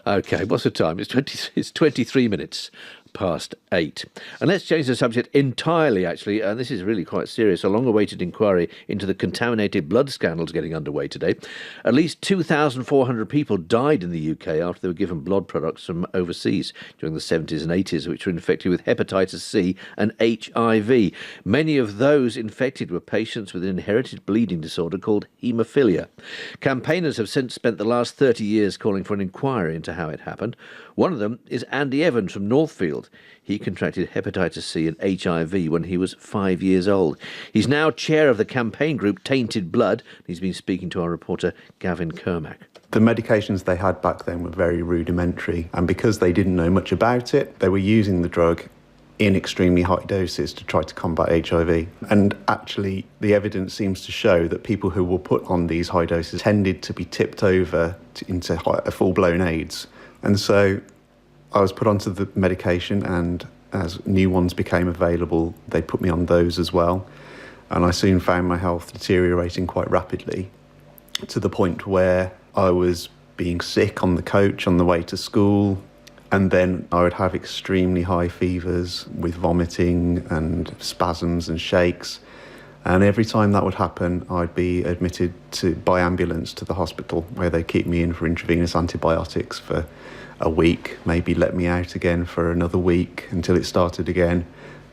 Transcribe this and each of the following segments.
OK, what's the time? It's 23 minutes past 8. And let's change the subject entirely, actually, and this is really quite serious. A long-awaited inquiry into the contaminated blood scandal is getting underway today. At least 2,400 people died in the UK after they were given blood products from overseas during the 70s and 80s, which were infected with hepatitis C and HIV. Many of those infected were patients with an inherited bleeding disorder called haemophilia. Campaigners have since spent the last 30 years calling for an inquiry into how it happened. One of them is Andy Evans from Northfield. He contracted hepatitis C and HIV when he was 5 years old. He's now chair of the campaign group Tainted Blood. He's been speaking to our reporter Gavin Kermack. The medications they had back then were very rudimentary, and because they didn't know much about it, they were using the drug in extremely high doses to try to combat HIV. And actually, the evidence seems to show that people who were put on these high doses tended to be tipped over into full-blown AIDS. And so I was put onto the medication, and as new ones became available, they put me on those as well. And I soon found my health deteriorating quite rapidly to the point where I was being sick on the coach on the way to school. And then I would have extremely high fevers with vomiting and spasms and shakes. And every time that would happen, I'd be admitted by ambulance to the hospital, where they keep me in for intravenous antibiotics for a week, maybe let me out again for another week until it started again.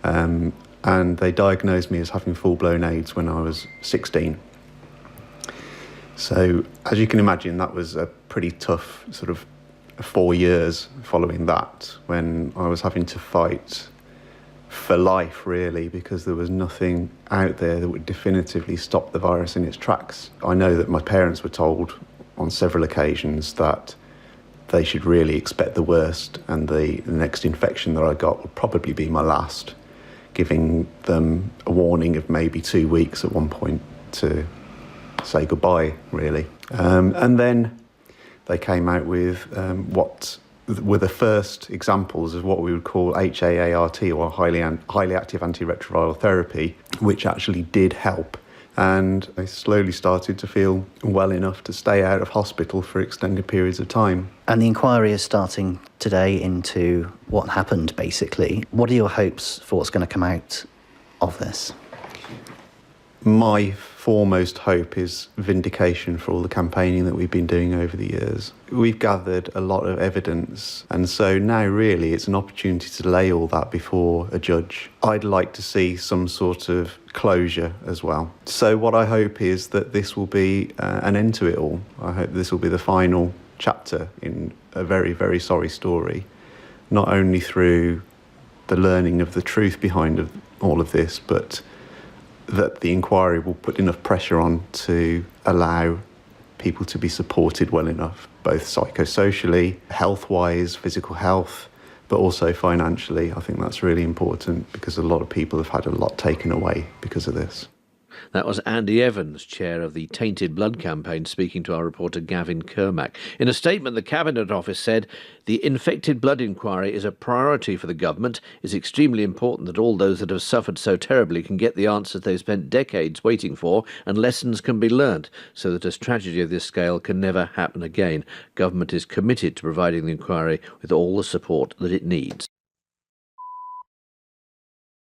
And they diagnosed me as having full-blown AIDS when I was 16. So, as you can imagine, that was a pretty tough sort of 4 years following that, when I was having to fight for life, really, because there was nothing out there that would definitively stop the virus in its tracks. I know that my parents were told on several occasions that they should really expect the worst, and the next infection that I got would probably be my last, giving them a warning of maybe 2 weeks at one point to say goodbye, really. And then they came out with what were the first examples of what we would call HAART, or highly active antiretroviral therapy, which actually did help. And I slowly started to feel well enough to stay out of hospital for extended periods of time. And the inquiry is starting today into what happened, basically. What are your hopes for what's going to come out of this? My foremost hope is vindication for all the campaigning that we've been doing over the years. We've gathered a lot of evidence, and so now really it's an opportunity to lay all that before a judge. I'd like to see some sort of closure as well. So what I hope is that this will be an end to it all. I hope this will be the final chapter in a very, very sorry story, not only through the learning of the truth behind all of this, but that the inquiry will put enough pressure on to allow people to be supported well enough, both psychosocially, health-wise, physical health, but also financially. I think that's really important, because a lot of people have had a lot taken away because of this. That was Andy Evans, chair of the Tainted Blood campaign, speaking to our reporter Gavin Kermack. In a statement, the Cabinet Office said the infected blood inquiry is a priority for the government. It's extremely important that all those that have suffered so terribly can get the answers they've spent decades waiting for, and lessons can be learnt so that a tragedy of this scale can never happen again. Government is committed to providing the inquiry with all the support that it needs.